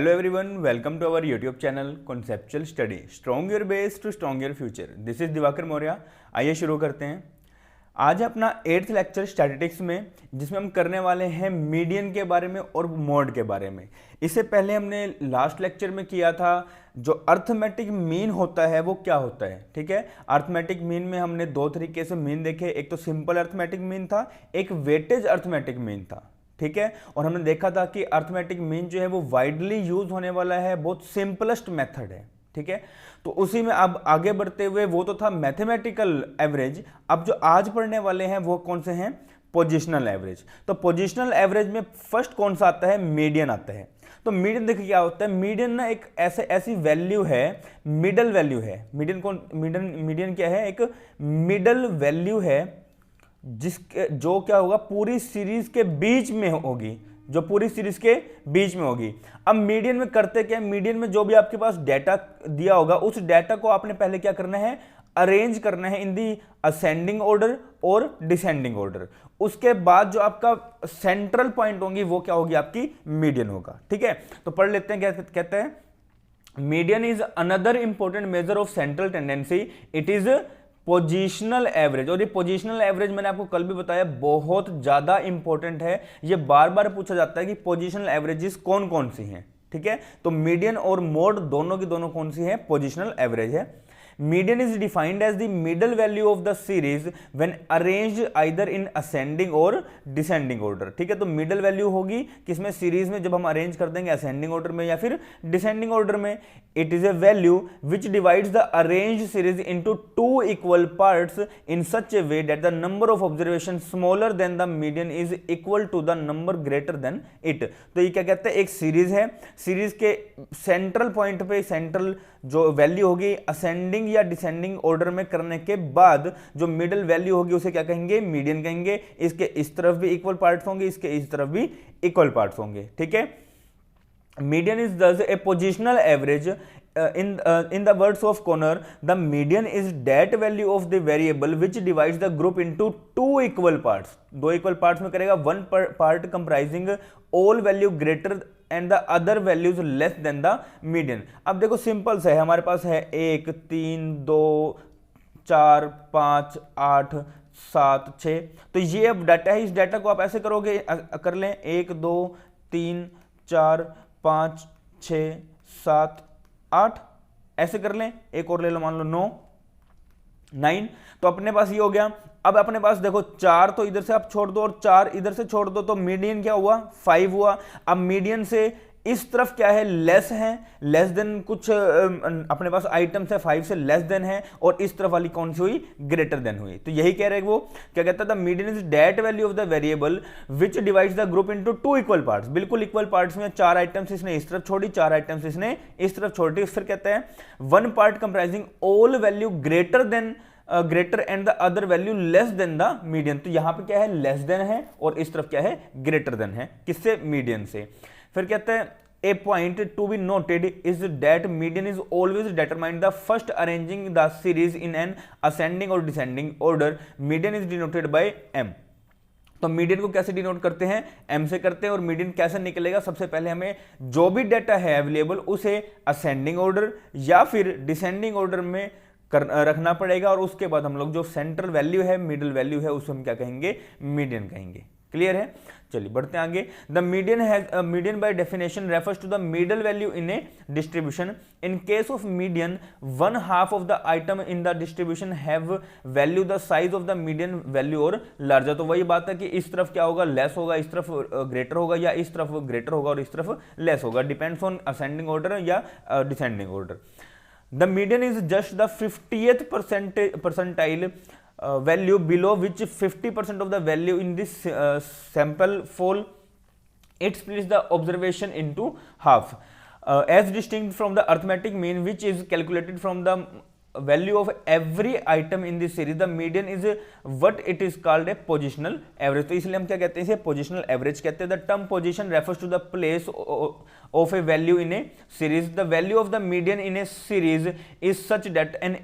Hello everyone, welcome to our YouTube channel conceptual study strong your base to strong your future. This is Diwakar Maurya. आइए शुरू करते हैं। आज है अपना 8th लेक्चर स्टैटिस्टिक्स में, जिसमें हम करने वाले हैं मीडियन के बारे में और मोड के बारे में। इससे पहले हमने लास्ट लेक्चर में किया था जो अर्थमेटिक मीन होता है वो क्या होता है। ठीक है, अर्थमेटिक मीन में हमने दो तरीके से मीन देखे, एक तो सिंपल अर्थमेटिक मीन था, एक वेटेज अर्थमेटिक मीन था। ठीक है, और हमने देखा था कि अर्थमेटिक मीन जो है वो वाइडली यूज होने वाला है, बहुत सिंपलेस्ट मेथड है। ठीक है, तो उसी में अब आगे बढ़ते हुए, वो तो था मैथमेटिकल एवरेज, अब जो आज पढ़ने वाले हैं वो कौन से हैं? Positional average. तो पोजिशनल एवरेज में फर्स्ट कौन सा आता है? मीडियन आता है। तो मीडियन देखिए क्या होता है। मीडियन ना एक ऐसी वैल्यू है, मिडल वैल्यू है। मीडियन क्या है? एक मिडल वैल्यू है जिसके जो क्या होगा, पूरी सीरीज के बीच में होगी, जो पूरी सीरीज के बीच में होगी। अब मीडियन में करते क्या है? मीडियन में जो भी आपके पास डेटा दिया होगा, उस डेटा को आपने पहले क्या करना है? अरेंज करना है इन दी असेंडिंग ऑर्डर और डिसेंडिंग ऑर्डर। उसके बाद जो आपका सेंट्रल पॉइंट होगी वो क्या होगी? आपकी मीडियन होगा। ठीक है, तो पढ़ लेते हैं। क्या कहते हैं? Median is another important major of central tendency. It is positional average. और ये पोजिशनल एवरेज मैंने आपको कल भी बताया, बहुत ज्यादा इंपॉर्टेंट है। ये बार बार पूछा जाता है कि पोजिशनल एवरेजेस कौन कौन सी हैं। ठीक है, तो मीडियन और मोड दोनों की दोनों कौन सी है? पोजिशनल एवरेज है। Median is defined as the middle value of the series when arranged either in ascending और डिसेंडिंग ऑर्डर। ठीक है, तो मिडल वैल्यू होगी किसमें? सीरीज में, जब हम अरेंज कर देंगे असेंडिंग ऑर्डर में या फिर डिसेंडिंग ऑर्डर में। It is a value which divides the arranged series into two equal parts in such a way that the number of observation smaller than the median is equal to the number greater than it. तो ये क्या कहते हैं? एक series है, series के central point पे central जो वैल्यू होगी असेंडिंग या डिसेंडिंग ऑर्डर में करने के बाद जो मिडिल वैल्यू होगी उसे क्या कहेंगे? मीडियन कहेंगे। इसके इस तरफ भी इक्वल पार्ट्स होंगे, इसके इस तरफ भी इक्वल पार्ट्स होंगे। ठीक है, median is thus a positional average. In the words of Conner, the median is that value of the variable which divides the group into two equal parts. दो equal parts में करेगा, one part comprising all value greater and the other values less than the median. अब देखो simple सा है, हमारे पास है 1 3 2 4 5 8 7 6। तो ये अब डाटा है, इस डाटा को आप ऐसे करोगे, कर लें 1 2 3 4 5 6 7 8, ऐसे कर लें। एक और ले लो, मान लो 9। तो अपने पास ये हो गया। अब अपने पास देखो 4 तो इधर से आप छोड़ दो और 4 इधर से छोड़ दो, तो मीडियन क्या हुआ? 5 हुआ। अब मीडियन से इस तरफ क्या है? लेस है, लेस देन कुछ अपने पास आइटम्स है, 5 से लेस देन है, और इस तरफ वाली कौन सी हुई? ग्रेटर देन हुई। तो यही कह रहे हैं वो, क्या कहता था? Median is that value of the variable which divides the group into two equal parts. बिल्कुल इक्वल पार्ट्स में 4 आइटम्स इसने इस तरफ छोड़ी, 4 आइटम्स इसने इस तरफ छोड़ी। फिर कहते हैं one part comprising all value greater than greater and the other value less than the median. तो यहां पे क्या है? लेस देन है, और इस तरफ क्या है? ग्रेटर देन है। किससे? मीडियन से। फिर कहते हैं a point to be noted is that median is always determined the first arranging the series in an ascending or descending order. Median is denoted by m. तो मीडियन को कैसे denote करते हैं? m से करते हैं। और मीडियन कैसे निकलेगा? सबसे पहले हमें जो भी डेटा है अवेलेबल उसे असेंडिंग ऑर्डर या फिर डिसेंडिंग ऑर्डर में रखना पड़ेगा, और उसके बाद हम लोग जो सेंट्रल वैल्यू है, मिडिल वैल्यू है, उसे हम क्या कहेंगे? मीडियन कहेंगे। क्लियर है? चलिए बढ़ते हैं आगे। The median by definition refers to the middle value in a distribution. In case of median, one half of the item in the distribution have value the size of the median value और larger. तो वही बात है कि इस तरफ क्या होगा? लेस होगा, इस तरफ ग्रेटर होगा, या इस तरफ ग्रेटर होगा और इस तरफ लेस होगा, डिपेंड्स ऑन असेंडिंग ऑर्डर या descending order. The median is just the 50th percentile value below which 50% of the value in this sample fall. It splits the observation into half, as distinct from the arithmetic mean which is calculated from the value of every item in this series. The median is what it is called a positional average. तो इसलिए हम क्या कहते हैं? इसे positional average कहते हैं। The term position refers to the place of a value in a series. The value of the median in a series is such that an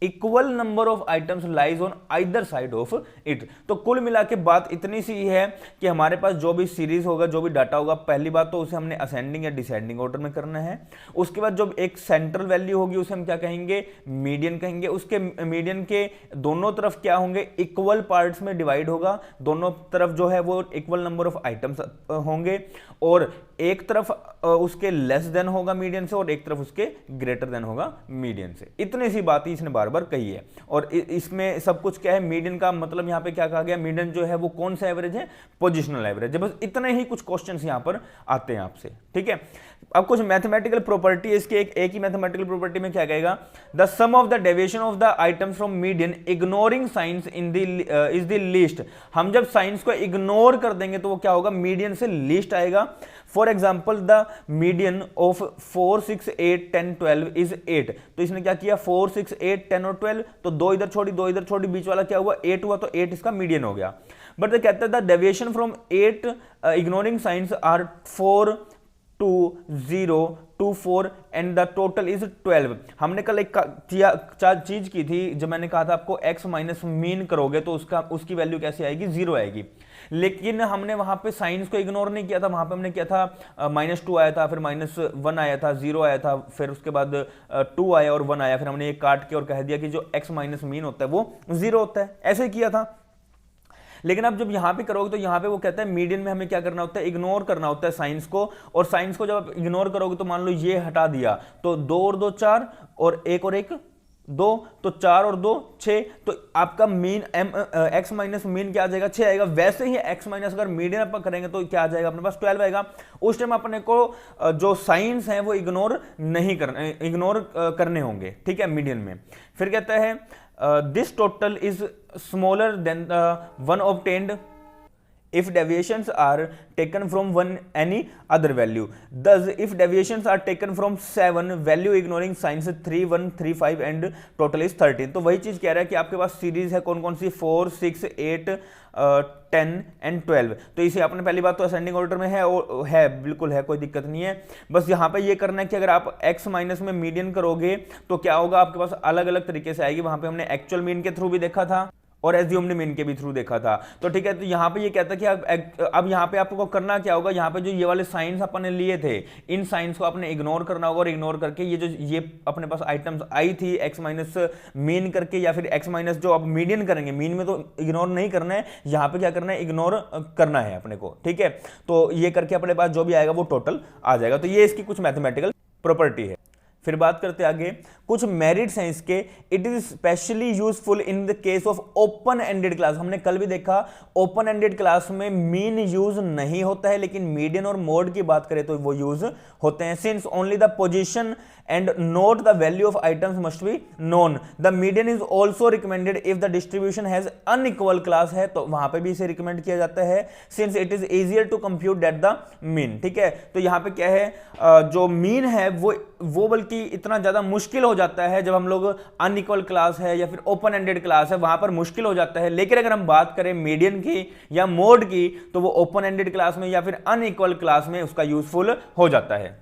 equal number of items lies on either side of it. तो कुल मिला के बात इतनी सी है कि हमारे पास जो भी सीरीज होगा, जो भी डाटा होगा, पहली बात तो उसे हमने असेंडिंग या डिसेंडिंग ऑर्डर में करना है। उसके बाद जो एक सेंट्रल वैल्यू होगी उसे हम क्या कहेंगे, मीडियन कहेंगे। उसके मीडियन के दोनों तरफ क्या होंगे, इक्वल पार्ट्स में डिवाइड होगा, दोनों तरफ जो है वो इक्वल नंबर ऑफ आइटम्स होंगे, और एक तरफ उसके लेस देन होगा मीडियन से और एक तरफ उसके ग्रेटर देन होगा मीडियन से। इतनी सी बात ही इसने बार बार कही है। और इसमें सब कुछ क्या है, मीडियन का मतलब यहां पे क्या कहा गया, मीडियन जो है वो कौन सा एवरेज है, पोजिशनल एवरेज है। बस इतने ही कुछ क्वेश्चंस यहां पर आते हैं आपसे, ठीक है। अब कुछ मैथमेटिकल प्रॉपर्टी है इसके, एक ही मैथमेटिकल प्रॉपर्टी में क्या कहेगा, the sum of the deviation of the items from median ignoring signs is the least. हम जब साइंस को इग्नोर कर देंगे तो वो क्या होगा, मीडियन से लीस्ट आएगा। For example the median of 4, 6, 8, 10, 12 is 8। तो इसने क्या किया, 4, 6, 8, 10 और 12, तो 2 इधर छोड़ी 2 इधर छोड़ी, बीच वाला क्या हुआ, 8 हुआ, तो 8 इसका मीडियन हो गया। बट कहते हैं the deviation from 8 ignoring signs are 4, 2, 0, 2, 4 and the total is 12। हमने कल एक चीज की थी, जब मैंने कहा था आपको x माइनस मीन करोगे तो उसकी वैल्यू कैसे आएगी, 0 आएगी। लेकिन हमने वहां पे साइंस को इग्नोर नहीं किया था, वहां पे हमने किया था -2 आया था, फिर -1 आया था, 0 आया था, फिर उसके बाद 2 आया और 1 आया, फिर हमने ये काट के और कह दिया कि जो x माइनस मीन होता है वो 0 होता है, ऐसे किया था। लेकिन अब जब यहां पे करोगे तो यहां पे वो कहता है मीडियन में हमें क्या करना होता है, इग्नोर करना होता है साइंस को। और साइंस को जब आप इग्नोर करोगे तो मान लो ये हटा दिया, तो 2 और 2 4 और 1 और 1 2, तो 4 और 2 6, तो आपका मीन x माइनस मीन क्या आ जाएगा, 6 आएगा। वैसे ही x माइनस अगर मीडियन अपन करेंगे तो क्या आ जाएगा अपने पास, 12 आएगा। उस टाइम अपने को जो साइंस है वो इग्नोर करने होंगे, ठीक है, मीडियन में। फिर कहता है this total is smaller than the one obtained if deviations are taken from any other value. Thus if deviations are taken from 7 value ignoring signs 3, 1, 3, 5 and total is 13। तो वही चीज कह रहा है कि आपके पास सीरीज है कौन कौन सी, 4, 6, 8, 10 एंड 12। तो इसे आपने पहली बात तो असेंडिंग ऑर्डर में है बिल्कुल है, कोई दिक्कत नहीं है। बस यहाँ पे ये करना है कि अगर आप x माइनस में मीडियन करोगे तो क्या होगा, आपके पास अलग अलग तरीके से आएगी। वहां पे हमने एक्चुअल मीन के थ्रू भी देखा था और एज्यूम्ड मीन के भी थ्रू देखा था। तो ठीक है, तो यहाँ पे ये कहता है कि अब यहाँ पे आपको करना क्या होगा, यहाँ पे जो ये वाले साइंस अपन लिए थे, इन साइंस को आपने इग्नोर करना होगा, और इग्नोर करके ये अपने पास आइटम्स आई थी x माइनस मीन करके, या फिर x माइनस जो अब मीडियन करेंगे, मीन में तो इग्नोर नहीं करना है, यहाँ पे क्या करना है, इग्नोर करना है अपने को, ठीक है। तो ये करके अपने पास जो भी आएगा वो टोटल आ जाएगा। तो ये इसकी कुछ मैथमेटिकल प्रॉपर्टी है। फिर बात करते आगे, कुछ मेरिट्स हैं इसके। It is specially useful in the case of open ended class. हमने कल भी देखा ओपन एंडेड क्लास में मीन यूज नहीं होता है, लेकिन मीडियन और मोड की बात करें तो वो यूज होते हैं। Since only the position and note the value of items must be known, the median is also recommended if the distribution has unequal class है, तो वहां पे भी इसे रिकमेंड किया जाता है, since it is easier to compute that the mean, ठीक है। तो यहां पे क्या है, जो मीन है वो बल्कि इतना ज्यादा मुश्किल हो जाता है जब हम लोग अनइक्वल क्लास है या फिर ओपन एंडेड क्लास है, वहां पर मुश्किल हो जाता है। लेकिन अगर हम बात करें मीडियन की या मोड की, तो वो ओपन एंडेड क्लास में या फिर अनइक्वल क्लास में उसका यूजफुल हो जाता है।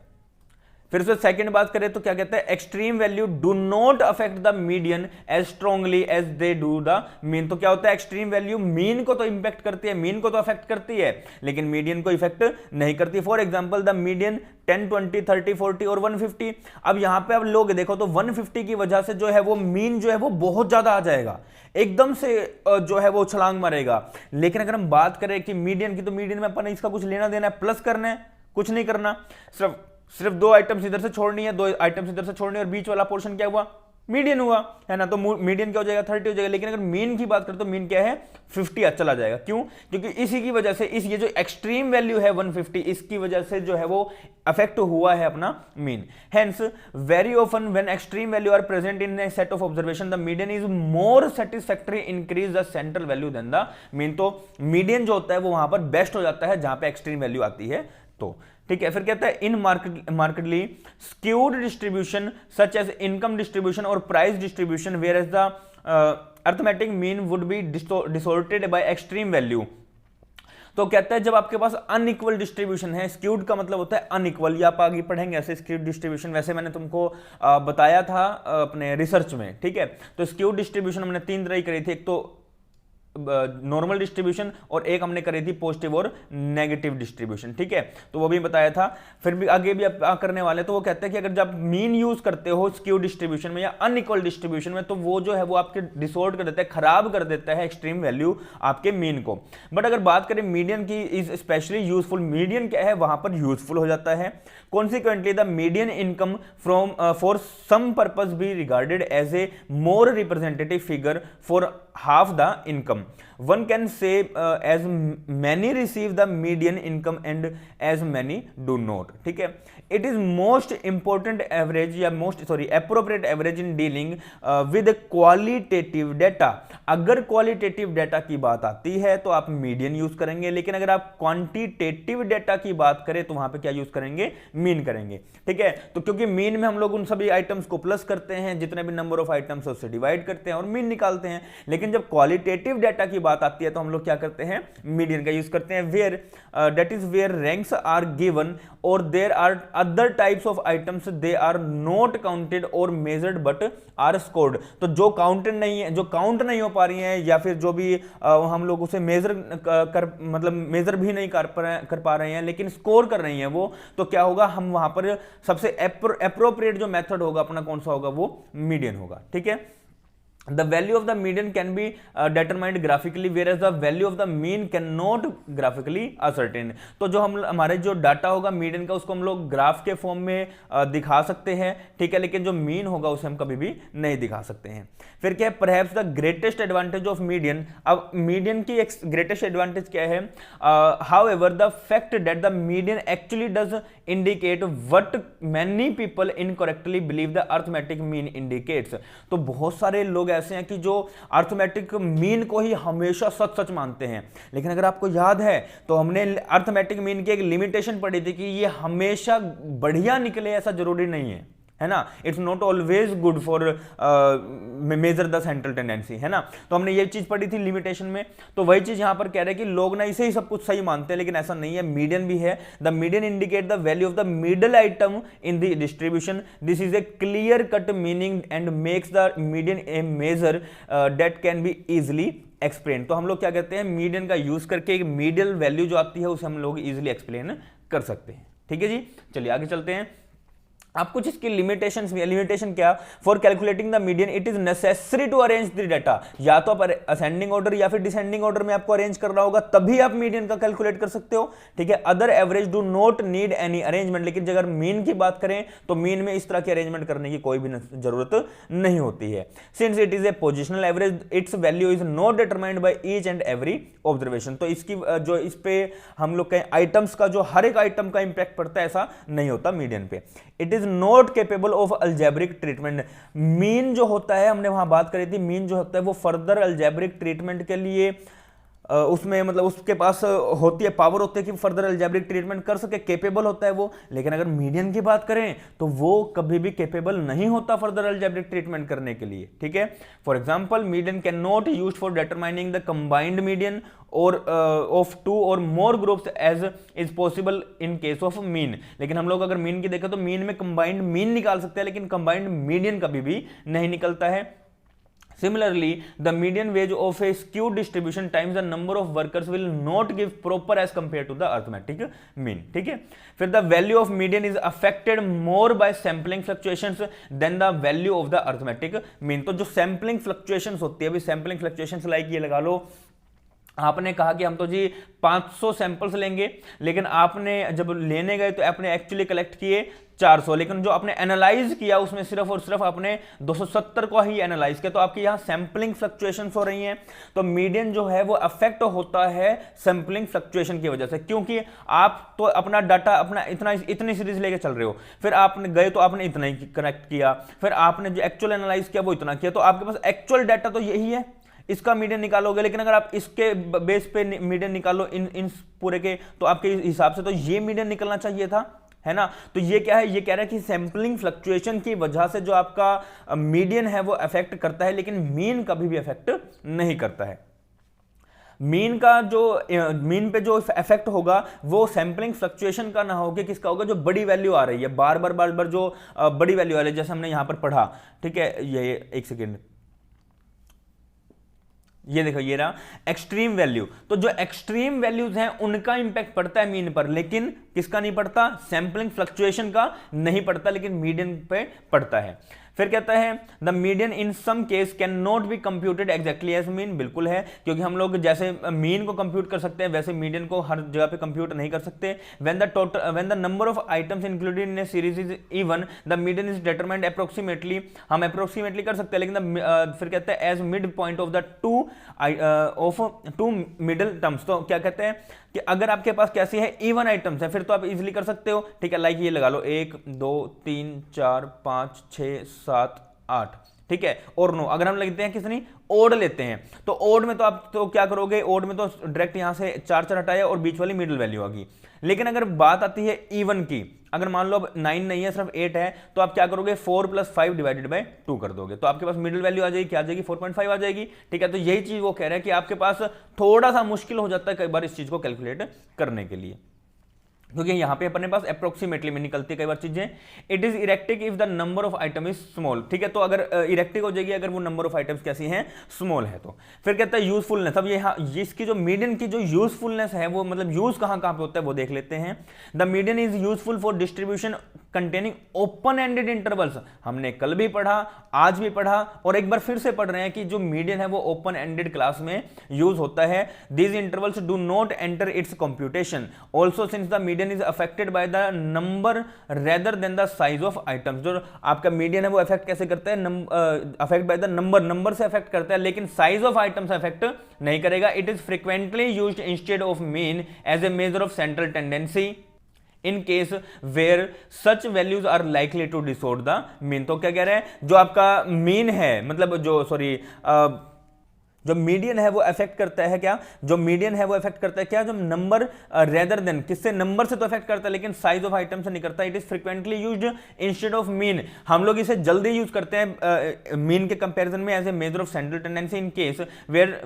फिर से सेकंड बात करें तो क्या कहते हैं, extreme value do not affect the median as strongly as they do the mean. तो क्या होता है, एक्सट्रीम वैल्यू मीन को तो इंपैक्ट करती है, मीन को तो अफेक्ट करती है, लेकिन मीडियन को इफेक्ट नहीं करती। फॉर एग्जांपल द मीडियन 10, 20, 30, 40 और 150। अब यहां पे अब लोग देखो तो 150 की वजह से जो है वो मीन जो है वो बहुत ज्यादा आ जाएगा, एकदम से जो है वो छलांग मारेगा। लेकिन अगर हम बात करें कि मीडियन की, तो मीडियन में अपन इसका कुछ लेना देना है, प्लस करना है, कुछ नहीं करना, सिर्फ 2 आइटम्स इधर से छोड़नी है, 2 आइटम्स इधर से छोड़नी है, और बीच वाला पोर्शन क्या हुआ, मीडियन हुआ, है ना। तो मीडियन क्या हो जाएगा, 30 हो जाएगा। लेकिन अगर मीन की बात करें तो मीन क्या है, 50 चला जाएगा। क्यों, क्योंकि इसी की वजह से ये जो एक्सट्रीम वैल्यू है 150, इसकी वजह से जो है वो अफेक्ट हुआ है अपना mean. Hence very often when extreme value are present in a set of observation the median is more satisfactory increase the central value than the mean. तो मीडियन जो होता है वो वहां पर बेस्ट हो जाता है जहां पे एक्सट्रीम वैल्यू आती है, तो ठीक है। फिर कहता है in markedly skewed distribution such as income distribution और price distribution where as the arithmetic mean would be distorted by extreme value. तो कहता है जब आपके पास अनइक्वल डिस्ट्रीब्यूशन है, स्क्यूड का मतलब होता है अनइक्वल, या आप आगे पढ़ेंगे ऐसे स्क्यूड डिस्ट्रीब्यूशन, वैसे मैंने तुमको बताया था अपने रिसर्च में, ठीक है। तो स्क्यूड डिस्ट्रीब्यूशन हमने 3 तरह की करी थी, एक तो नॉर्मल डिस्ट्रीब्यूशन और एक हमने करी थी पॉजिटिव और नेगेटिव डिस्ट्रीब्यूशन, ठीक है। तो वो भी बताया था, फिर भी आगे भी आप करने वाले। तो वो कहते हैं कि अगर जब मीन यूज करते हो स्क्यू डिस्ट्रीब्यूशन में या अनइक्वल डिस्ट्रीब्यूशन में, तो वो जो है वो आपके डिसऑर्डर कर देता है, खराब कर देता है एक्सट्रीम वैल्यू आपके मीन को। बट अगर बात करें मीडियन की, इज स्पेशली यूजफुल, मीडियन क्या है वहां पर यूजफुल हो जाता है। Consequently the median income from for some purpose be regarded as a more representative figure for half the income. One can say as many receive the median income and as many do not, ठीक है। It is most important average या appropriate average in dealing with qualitative data. अगर qualitative data की बात आती है तो आप median यूज करेंगे, लेकिन अगर आप quantitative data की बात करें तो वहां पे क्या यूज करेंगे, mean करेंगे, ठीक है। तो क्योंकि mean में हम लोग उन सभी आइटम्स को प्लस करते हैं, जितने भी नंबर ऑफ आइटम्स है उससे डिवाइड करते हैं और मीन निकालते हैं। लेकिन जब क्वालिटेटिव डाटा की बात आती है तो हम लोग क्या करते हैं, मीडियन का यूज करते हैं। Where that is where ranks are given और there are other types of items, they are not counted और मेजर्ड बट आर स्कोर्ड। तो जो काउंटेड नहीं है, जो काउंट नहीं हो पा रही है, या फिर जो भी हम लोग उसे मेजर मतलब मेजर भी नहीं कर पा रहे हैं लेकिन स्कोर कर रही हैं वो, तो क्या होगा, हम वहां पर सबसे एप्रोप्रिएट जो मेथड होगा अपना कौन सा होगा, वो मीडियन होगा, ठीक है। The value of the median can be determined graphically, whereas the value of the mean cannot graphically ascertain. तो जो हमारे जो डाटा होगा मीडियन का, उसको हम लोग ग्राफ के फॉर्म में दिखा सकते हैं, ठीक है, लेकिन जो मीन होगा उसे हम कभी भी नहीं दिखा सकते हैं। फिर क्या है, perhaps the greatest advantage of median. अब मीडियन की ग्रेटेस्ट एडवांटेज क्या है, however the fact that the median actually does indicate what many people incorrectly believe the arithmetic mean indicates. तो बहुत सारे लोग ऐसे हैं कि जो अर्थमेटिक मीन को ही हमेशा सच सच मानते हैं, लेकिन अगर आपको याद है तो हमने अर्थमेटिक मीन की एक लिमिटेशन पढ़ी थी कि ये हमेशा बढ़िया निकले ऐसा जरूरी नहीं है ना। It's not always good for measure the central tendency, है ना। तो हमने ये चीज पढ़ी थी लिमिटेशन में। तो वही चीज यहां पर कह रहे हैं कि लोग ना इसे ही सब कुछ सही मानते हैं, लेकिन ऐसा नहीं है। मीडियन भी है, the median indicate the value of the middle item in the distribution. This is a clear cut meaning and makes the median a measure that can be easily explain. तो हम लोग क्या कहते हैं, मीडियन का use करके एक medial value जो आती है उसे हम लोग इजिली एक्सप्लेन कर सकते हैं, ठीक है जी। चलिए आगे चलते हैं। आप कुछ इसकी लिमिटेशंस भी है। लिमिटेशन क्या, for calculating the median it is necessary to arrange the data. या तो आप असेंडिंग ऑर्डर या फिर डिसेंडिंग ऑर्डर में आपको अरेंज करना होगा, तभी आप मीडियन का कैलकुलेट कर सकते हो, ठीक है। Other average do not need any arrangement. लेकिन अगर मीन की बात करें तो मीन में इस तरह की अरेंजमेंट करने की कोई भी जरूरत नहीं होती है। Since it is A positional average, it's value is not determined by each and every observation. तो इसकी जो इस पे हम लोग कहें आइटम्स का, जो हर एक आइटम का इंपैक्ट पड़ता है, ऐसा नहीं होता मीडियन पे। It is not capable of algebraic treatment. Mean जो होता है, हमने वहां बात करी थी, मीन जो होता है वो फर्दर अलजेब्रिक ट्रीटमेंट के लिए उसमें मतलब उसके पास होती है, पावर होती है कि फर्दर अलजेब्रिक ट्रीटमेंट कर सके, केपेबल होता है वो। लेकिन अगर मीडियन की बात करें तो वो कभी भी केपेबल नहीं होता फर्दर अलजेब्रिक ट्रीटमेंट करने के लिए, ठीक है। For example, median can not used for determining the combined median और of 2 or more groups as is possible in case of mean. लेकिन हम लोग अगर मीन की देखें तो मीन में कंबाइंड मीन निकाल सकते हैं, लेकिन कंबाइंड मीडियन कभी भी नहीं निकलता है। Similarly, the median wage of a skewed distribution times the number of workers will not give proper as compared to the arithmetic mean, ठीक है। फिर the value of median is affected more by sampling fluctuations than the value of the arithmetic mean। तो जो sampling fluctuations होती है, अभी sampling fluctuations like ये लगा लो, आपने कहा कि हम तो जी 500 सैंपल्स लेंगे, लेकिन आपने जब लेने गए तो आपने एक्चुअली कलेक्ट किए 400, लेकिन जो आपने एनालाइज किया उसमें सिर्फ और सिर्फ आपने 270 को ही एनालाइज किया। तो आपकी यहाँ सैंपलिंग फ्लक्चुएशंस हो रही हैं। तो मीडियन जो है वो अफेक्ट होता है सैंपलिंग फ्लक्चुएशन की वजह से, क्योंकि आप तो अपना डाटा अपना इतनी सीरीज लेके चल रहे हो, फिर आपने गए तो आपने इतना ही कनेक्ट किया, फिर आपने जो एक्चुअल एनालाइज किया वो इतना किया, तो आपके पास एक्चुअल डाटा तो यही है, इसका मीडियन निकालोगे। लेकिन अगर आप इसके बेस पे मीडियन निकालो इन पूरे के, तो आपके हिसाब से तो ये मीडियन निकलना चाहिए था, है ना। तो ये क्या है, ये कह रहा है कि सैंपलिंग फ्लक्चुएशन की वजह से जो आपका मीडियन है वो अफेक्ट करता है, लेकिन मीन कभी भी अफेक्ट नहीं करता है। मीन का जो मीन पे जो इफेक्ट होगा वो सैंपलिंग फ्लक्चुएशन का ना होगा, किसका होगा, जो बड़ी वैल्यू आ रही है बार बार जो बड़ी वैल्यू आ रही है, जैसे हमने यहां पर पढ़ा, ठीक है, ये एक सेकेंड, ये देखो ये रहा एक्सट्रीम वैल्यू। तो जो एक्सट्रीम वैल्यूज हैं उनका इंपैक्ट पड़ता है मीन पर, लेकिन किसका नहीं पड़ता, सैंपलिंग फ्लक्चुएशन का नहीं पड़ता, लेकिन मीडियन पे पड़ता है। फिर कहता है the median in some case can not be computed exactly as mean, बिल्कुल है, क्योंकि हम लोग जैसे मीन को कंप्यूट कर सकते हैं वैसे मीडियन को हर जगह पे कंप्यूट नहीं कर सकते। When the number of items included in a series is even the median is determined approximately, हम अप्रोक्सीमेटली कर सकते हैं, लेकिन फिर कहते हैं as mid point of the two middle terms. तो क्या कहते हैं कि अगर आपके पास कैसी है, इवन आइटम्स है, फिर तो आप इजीली कर सकते हो, ठीक है, लाइक ये लगा लो 1 2 3 4 5 6 7 8, ठीक है, और 9। अगर हम लिखते हैं कितनी, ओड लेते हैं, तो ओड में तो आप तो क्या करोगे, ओड में तो डायरेक्ट यहां से 4 हटाया और बीच वाली मिडिल वैल्यू आ गई। लेकिन अगर बात आती है इवन की, अगर मान लो अब 9 नहीं है सिर्फ 8 है, तो आप क्या करोगे, 4 + 5 डिवाइडेड बाय 2 कर दोगे, तो आपके पास मिडिल वैल्यू आ जाएगी, क्या आ जाएगी, 4.5 आ जाएगी, ठीक है। तो यही चीज वो कह रहे हैं कि आपके पास थोड़ा सा मुश्किल हो जाता है कई बार इस चीज को कैलकुलेट करने के लिए, क्योंकि यहां पे अपने पास अप्रोक्सीमेटली में निकलती है कई बार चीजें। It is erratic if the number of item is small, ठीक है, तो अगर इरेक्टिक हो जाएगी अगर वो नंबर ऑफ आइटम्स कैसी हैं, स्मॉल है तो। फिर कहता है यूजफुलनेस, अब ये इसकी जो मीडियन की जो यूजफुलनेस है वो मतलब यूज कहां पे होता है वो देख लेते हैं। The median is useful for distribution containing open ended intervals, हमने कल भी पढ़ा, आज भी पढ़ा और एक बार फिर से पढ़ रहे हैं कि जो मीडियन है वो ओपन एंडेड क्लास में यूज होता है। These intervals do not enter its computation also since the median is affected by the number rather than the size of items. जो आपका मीडियन है वो अफेक्ट कैसे करता है, अफेक्ट बाय द नंबर से अफेक्ट करता है, लेकिन साइज ऑफ आइटम्स अफेक्ट नहीं करेगा। It is frequently used instead of mean as a measure of central tendency in case where such values are likely to distort the mean. तो क्या कह रहे हैं, जो आपका मीन है मतलब जो मीडियन है वो अफेक्ट करता है क्या, जो मीडियन है वो अफेक्ट करता है क्या, जो नंबर रेदर देन, किससे, नंबर से तो अफेक्ट करता है लेकिन साइज ऑफ आइटम से नहीं करता। It is frequently used instead of mean, हम लोग इसे जल्दी यूज करते हैं मीन के कंपैरिजन में as a measure of central tendency in case where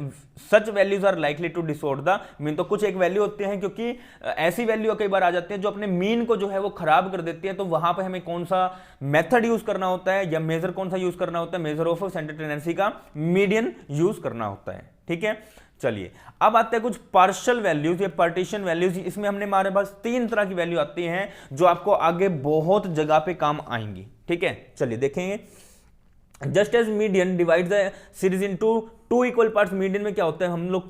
such values are likely to distort the mean. तो कुछ एक वैल्यू होते हैं क्योंकि ऐसी वैल्यू कई बार आ जाती है जो अपने मीन को जो है वो खराब कर देती है, तो वहां पर हमें कौन सा मेथड यूज करना होता है या मेजर कौन सा यूज करना होता है, मेजर ऑफ सेंट्रल टेंडेंसी का मीडियन यूज करना होता है, ठीक है। चलिए अब आते हैं कुछ पार्शियल वैल्यूज या पार्टीशन वैल्यूज। इसमें हमने हमारे पास 3 तरह की वैल्यू आती हैं जो आपको आगे बहुत जगह पे काम आएंगी, ठीक है। चलिए देखेंगे। Just as median divide the series into 2 equal parts, median में क्या होता है, हम लोग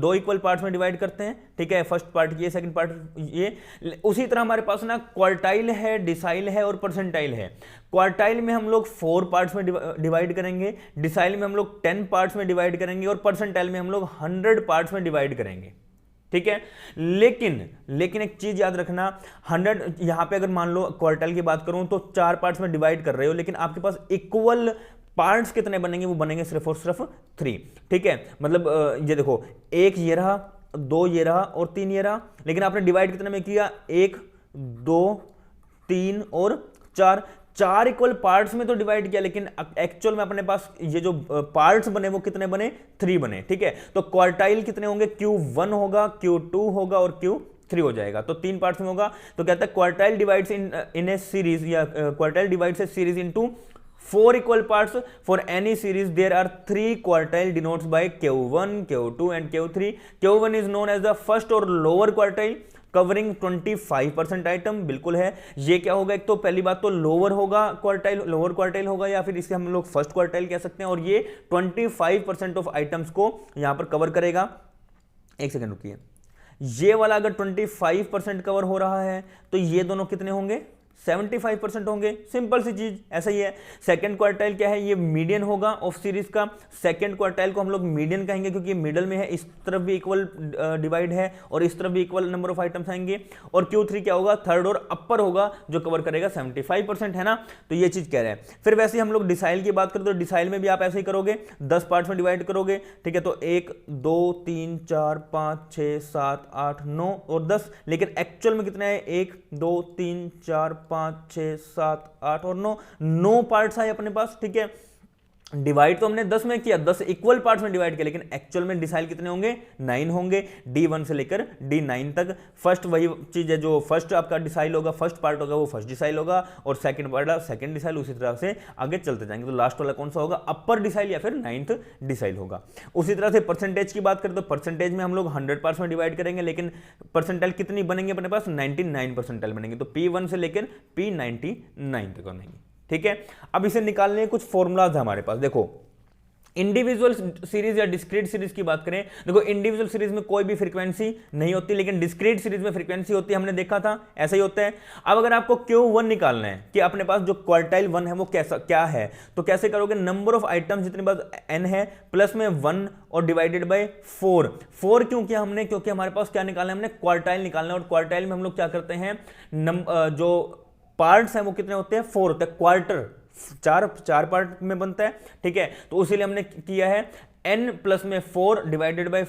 2 इक्वल पार्ट्स में डिवाइड करते हैं, ठीक है, फर्स्ट पार्ट ये, सेकंड पार्ट ये। उसी तरह हमारे पास ना क्वार्टाइल है, डिसाइल है और परसेंटाइल है। क्वार्टाइल में हम लोग 4 पार्ट्स में डिवाइड करेंगे, डिसाइल में हम लोग 10 पार्ट्स में डिवाइड करेंगे और परसेंटाइल में हम लोग 100 पार्ट्स में डिवाइड करेंगे, ठीक है। लेकिन एक चीज याद रखना, 100 यहां पे अगर मान लो क्वार्टाइल की बात करूं तो 4 पार्ट्स में डिवाइड कर रहे हो, लेकिन आपके पास इक्वल पार्ट्स कितने बनेंगे, वो बनेंगे सिर्फ और सिर्फ 3, ठीक है। मतलब ये देखो, 1 ये रहा, 2 ये रहा और 3 ये रहा, लेकिन आपने डिवाइड कितने में किया, 1 2 3 और 4 इक्वल पार्ट्स में तो डिवाइड किया, लेकिन एक्चुअल में अपने पास ये जो पार्ट्स बने वो कितने बने, 3 बने, ठीक है। तो क्वार्टाइल कितने होंगे, Q1 होगा, Q2 होगा और Q3 हो जाएगा, तो 3 पार्ट्स में होगा। तो कहता है quartile divides in a series, या quartile divides A series into 4 equal parts. For any series there are 3 quartile denotes by Q1, Q2 and Q3. Q1 is known as the first or lower quartile covering 25% item, बिल्कुल है। ये क्या होगा, एक तो पहली बात तो लोअर होगा क्वार्टाइल, लोअर क्वार्टाइल होगा, या फिर इसे हम लोग फर्स्ट क्वार्टाइल कह सकते हैं, और ये 25% ऑफ आइटम्स को यहां पर कवर करेगा। एक सेकंड रुकिए, ये वाला अगर 25% कवर हो रहा है तो ये दोनों कितने होंगे, 75% होंगे। सिंपल सी चीज ऐसा ही है। सेकंड क्वार्टाइल क्या है, ये मीडियन होगा ऑफ सीरीज का। सेकंड क्वार्टाइल को हम लोग मीडियन कहेंगे क्योंकि मिडल में है, इस तरफ भी इक्वल डिवाइड है और इस तरफ भी इक्वल नंबर ऑफ आइटम्स आएंगे। और Q3 क्या होगा, थर्ड और अपर होगा जो कवर करेगा 75%, है ना। तो ये चीज कह रहे हैं। फिर वैसे हम लोग डिसाइल की बात करें तो डिसाइल में भी आप ऐसे ही करोगे, 10 पार्ट्स में डिवाइड करोगे, ठीक है। तो 1 2 3 4 5 6 7 8 9 और 10, लेकिन एक्चुअल में कितने है, 1 2 3 4 5 6 7 8 और 9 पार्ट्स आए अपने पास, ठीक है। डिवाइड तो हमने 10 में किया, 10 इक्वल पार्ट्स में डिवाइड किया, लेकिन एक्चुअल में डिसाइल कितने होंगे, 9 होंगे, D1 से लेकर D9 तक। फर्स्ट वही चीज है, जो फर्स्ट आपका डिसाइल होगा, फर्स्ट पार्ट होगा वो फर्स्ट डिसाइल होगा, और सेकंड पार्ट सेकंड डिसाइल, उसी तरह से आगे चलते जाएंगे। तो लास्ट वाला कौन सा होगा, अपर डिसाइल या फिर 9th डिसाइल होगा। उसी तरह से परसेंटेज की बात करें तो परसेंटेज में हम लोग 100 पार्ट्स में डिवाइड करेंगे, लेकिन परसेंटाइल कितनी बनेंगे अपने पास, 99 परसेंटाइल बनेंगे। तो P1 से लेकर P99 तक बनेंगे, ठीक है। अब इसे निकालने के कुछ फॉर्मूलाज है हमारे पास। देखो इंडिविजुअल सीरीज या डिस्क्रीट सीरीज की बात करें, देखो इंडिविजुअल सीरीज में कोई भी फ्रीक्वेंसी नहीं होती, लेकिन डिस्क्रीट सीरीज में फ्रीक्वेंसी होती है, हमने देखा था, ऐसा ही होता है। अब अगर आपको Q1 निकालना है कि अपने पास जो क्वार्टाइल 1 है वो कैसा क्या है, तो कैसे करोगे, नंबर ऑफ आइटम्स जितने पास n है प्लस में 1 और डिवाइडेड बाय 4। 4 क्यों किया हमने, क्योंकि हमारे पास क्या निकालना है, हमने क्वार्टाइल निकालना है, और क्वार्टाइल में हम लोग क्या करते हैं, जो पार्ट्स हैं वो कितने होते हैं, 4 होते हैं। क्वार्टर चार पार्ट में बनता है, ठीक है। तो उसीलिए हमने किया है n प्लस में 4 डिवाइडेड बाय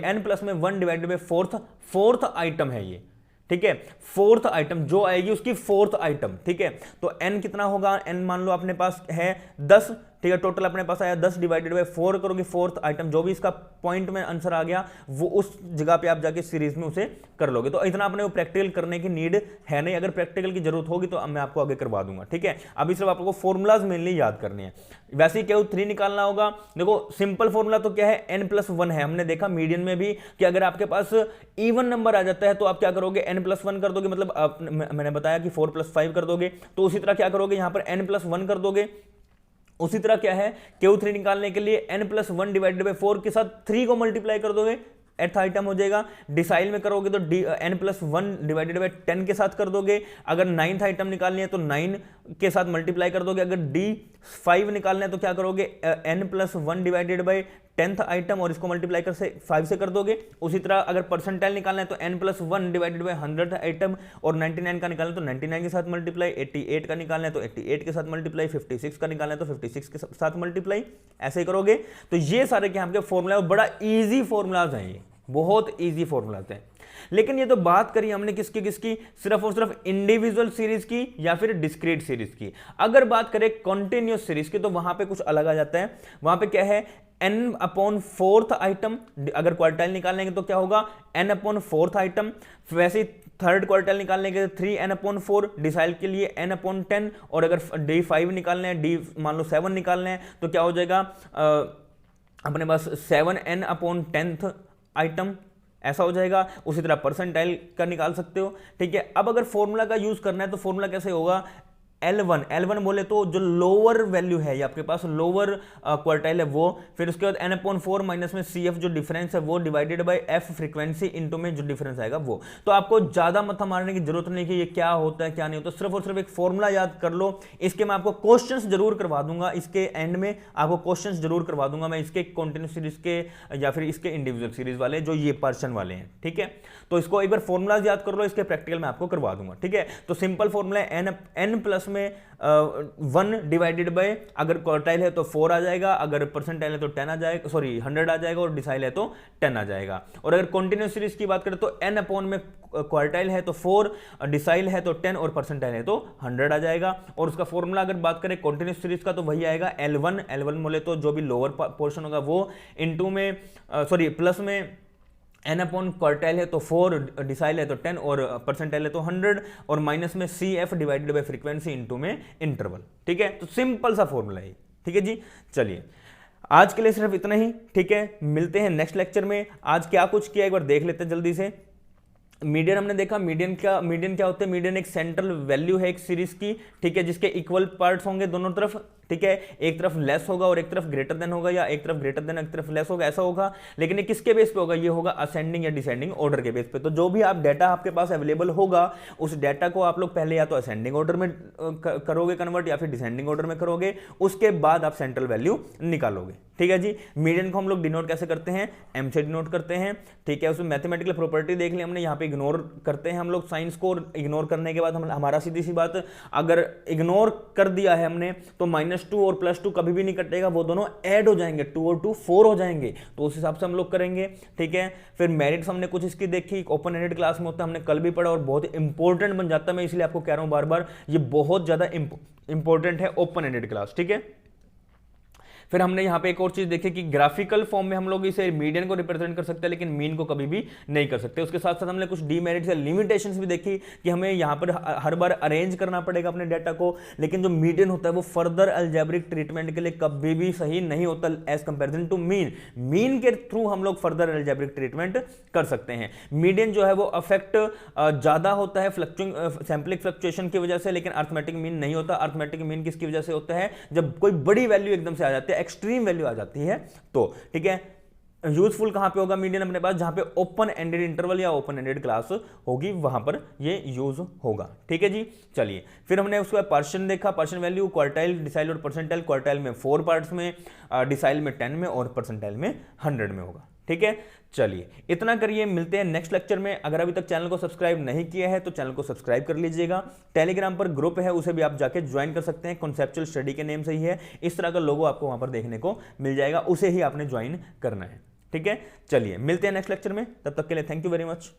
n प्लस में 1 डिवाइडेड बाय फोर्थ आइटम है ये, ठीक है। फोर्थ आइटम जो आएगी उसकी फोर्थ आइटम, ठीक है। तो n कितना होगा, n मान लो अपने पास है 10, ठीक है। टोटल अपने पास आया 10 डिवाइडेड बाय 4 करोगे, फोर्थ आइटम जो भी इसका पॉइंट में आंसर आ गया वो उस जगह पे आप जाके सीरीज में उसे कर लोगे। तो इतना अपने को प्रैक्टिकल करने की नीड है नहीं, अगर प्रैक्टिकल की जरूरत होगी तो मैं आपको आगे करवा दूंगा, ठीक है। अभी सिर्फ आपको फॉर्मुलाज मेनली याद करने हैं। वैसे ही Q3 निकालना होगा, देखो सिंपल फॉर्मूला तो क्या है, n+1 है। हमने देखा मीडियन में भी कि अगर आपके पास इवन नंबर आ जाता है तो आप क्या करोगे, n+1 कर दोगे, मतलब मैंने बताया कि 4 + 5 कर दोगे, तो उसी तरह क्या करोगे, यहां पर n+1 कर दोगे। उसी तरह क्या है, Q3 निकालने के लिए n+1 डिवाइडेड बाय 4 के साथ 3 को मल्टीप्लाई कर दोगे, एथ आइटम हो जाएगा। डिसाइल में करोगे तो n+1 डिवाइडेड बाय 10 के साथ कर दोगे। अगर 9th आइटम निकालनी है तो 9 के साथ मल्टीप्लाई कर दोगे। अगर D5 निकालना है तो क्या करोगे, n+1 divided by 10th item और इसको मल्टीप्लाई कर 5 से कर दोगे। उसी तरह अगर परसेंटाइल निकालना है तो n+1 divided by 100th item और 99 का निकालना है तो 99 के साथ मल्टीप्लाई, 88 का निकालना है तो 88 के साथ मल्टीप्लाई, 56 का निकालना है तो 56 के साथ मल्टीप्लाई, ऐसे ही करोगे। तो ये सारे क्या आपके फॉर्मूला, बड़ा ईजी फॉर्मूलाज हैं, ये बहुत ईजी फॉर्मूलाज हैं। लेकिन ये तो बात करी हमने किसकी किसकी, सिर्फ और सिर्फ इंडिविजुअल सीरीज की या फिर डिस्क्रीट सीरीज की। अगर बात करें कॉन्टिन्यूस सीरीज की तो वहां पे कुछ अलग आ जाता है। वहां पे क्या है, n/4th आइटम, अगर क्वार्टाइल निकालने के तो क्या होगा, n/4th आइटम। वैसे ही थर्ड क्वार्टाइल निकालने के 3n/4, डिसाइल के लिए n/10, और अगर D5 निकालना है, D मान लो 7 निकालना है तो क्या हो जाएगा, अपने पास 7n/10th आइटम, ऐसा हो जाएगा। उसी तरह परसेंटाइल का निकाल सकते हो, ठीक है। अब अगर फॉर्मूला का यूज करना है तो फॉर्मूला कैसे होगा, L1 बोले तो जो लोअर वैल्यू है, ये आपके पास लोअर क्वार्टाइल है वो, फिर उसके बाद n/4 माइनस में CF जो डिफरेंस है वो, divided by F frequency into में जो डिफरेंस आएगा वो। तो आपको ज्यादा मत्था मारने की जरूरत नहीं कि ये क्या होता है क्या नहीं होता, सिर्फ और सिर्फ एक फॉर्मूला याद कर लो। इसके मैं आपको क्वेश्चंस जरूर करवा दूंगा, इसके एंड में आपको क्वेश्चंस जरूर करवा दूंगा मैं, इसके कंटिन्यूस सीरीज के या फिर इसके इंडिविजुअल सीरीज वाले जो ये पर्सन वाले हैं, ठीक है। तो इसको एक बार फॉर्मूलाज याद कर लो, इसके प्रैक्टिकल मैं आपको करवा दूंगा, ठीक है। तो सिंपल फॉर्मूला है n प्लस में 1 डिवाइडेड बाय, अगर क्वार्टाइल है तो 4 आ जाएगा, अगर परसेंटाइल है तो 10 आ जाएगा, सॉरी 100 आ जाएगा, और डिसाइल है तो 10 आ जाएगा। और अगर कॉन्टिन्यूस सीरीज की बात करें तो n में क्वार्टाइल है तो 4, डिसाइल है तो 10 और परसेंटाइल है तो 100 आ जाएगा। और उसका फॉर्मूला अगर बात करें कॉन्टिन्यूस सीरीज का तो वही आएगा L1 बोले तो जो भी लोअर पोर्शन होगा वो, इनटू में सॉरी प्लस में n/ क्वार्टाइल है तो 4, डिसाइल है तो 10 और परसेंटाइल है तो 100, और माइनस में CF divided by frequency into में इंटरवल, ठीक है। तो सिंपल सा फॉर्मूला है, ठीक है जी। चलिए आज के लिए सिर्फ इतना ही, ठीक है। मिलते हैं नेक्स्ट लेक्चर में। आज क्या कुछ किया एक बार देख लेते हैं जल्दी से। मीडियन हमने देखा, मीडियन क्या होता है, मीडियन एक सेंट्रल वैल्यू है एक सीरीज की, ठीक है, जिसके इक्वल पार्ट्स होंगे दोनों तरफ, ठीक है। एक तरफ लेस होगा और एक तरफ ग्रेटर देन होगा, या एक तरफ ग्रेटर देन एक तरफ लेस होगा, ऐसा होगा। लेकिन ये किसके बेस पे होगा, ये होगा असेंडिंग या डिसेंडिंग ऑर्डर के बेस पे। तो जो भी आप डाटा आपके पास अवेलेबल होगा उस डाटा को आप लोग पहले या तो असेंडिंग ऑर्डर में करोगे कन्वर्ट, या फिर डिसेंडिंग ऑर्डर में करोगे, उसके बाद आप सेंट्रल वैल्यू निकालोगे, ठीक है जी। मीडियन को हम लोग डिनोट कैसे करते हैं, m से डिनोट करते हैं, ठीक है। उसमें मैथमेटिकल प्रॉपर्टी देख ली हमने, यहाँ पे इग्नोर करते हैं हम लोग साइंस को, इग्नोर करने के बाद हमारा सीधी सी बात, अगर इग्नोर कर दिया है हमने तो -2 और +2 कभी भी नहीं कटेगा, वो दोनों ऐड हो जाएंगे, 2 और 2 4 हो जाएंगे, तो उस हिसाब से हम लोग करेंगे, ठीक है। फिर मेरिट्स हमने कुछ इसकी देखी, ओपन एंडेड क्लास में होता है, हमने कल भी पढ़ा और बहुत इंपॉर्टेंट बन जाता है, मैं इसलिए आपको कह रहा हूं बार बार, ये बहुत ज्यादा इंपॉर्टेंट है ओपन एंडेड क्लास, ठीक है। फिर हमने यहाँ पे एक और चीज देखी कि ग्राफिकल फॉर्म में हम लोग इसे मीडियन को रिप्रेजेंट कर सकते हैं, लेकिन मीन को कभी भी नहीं कर सकते। उसके साथ साथ हमने कुछ डीमेरिट्स या लिमिटेशंस भी देखी कि हमें यहाँ पर हर बार अरेंज करना पड़ेगा अपने डेटा को, लेकिन जो मीडियन होता है वो फर्दर अलजेब्रिक ट्रीटमेंट के लिए कभी भी सही नहीं होता as comparison to mean. Mean के थ्रू हम लोग फर्दर अलजेब्रिक ट्रीटमेंट कर सकते हैं। मीडियन जो है वो अफेक्ट ज्यादा होता है सैंपलिक फ्लक्चुएशन की वजह से, लेकिन अर्थमेटिक मीन नहीं होता। अर्थमेटिक मीन किसकी वजह से होता है? जब कोई बड़ी वैल्यू एकदम से आ जाती है, एक्सट्रीम वैल्यू आ जाती है तो। ठीक है, यूजफुल कहां पे होगा मीडियन अपने पास? जहां पे ओपन एंडेड इंटरवल या ओपन एंडेड क्लास होगी वहां पर ये यूज होगा। ठीक है जी, चलिए फिर हमने उसके बाद पर्सन देखा, पर्सन वैल्यू क्वार्टाइल, डिसाइल और परसेंटाइल। क्वार्टाइल में 4 पार्ट्स में, डिसाइल में 10 में और परसेंटाइल में 100 में होगा। ठीक है, चलिए इतना करिए, मिलते हैं नेक्स्ट लेक्चर में। अगर अभी तक चैनल को सब्सक्राइब नहीं किया है तो चैनल को सब्सक्राइब कर लीजिएगा। टेलीग्राम पर ग्रुप है, उसे भी आप जाके ज्वाइन कर सकते हैं, कॉन्सेप्चुअल स्टडी के नेम से ही है। इस तरह का लोगो आपको वहां पर देखने को मिल जाएगा, उसे ही आपने ज्वाइन करना है। ठीक है, चलिए मिलते हैं नेक्स्ट लेक्चर में, तब तक के लिए थैंक यू वेरी मच।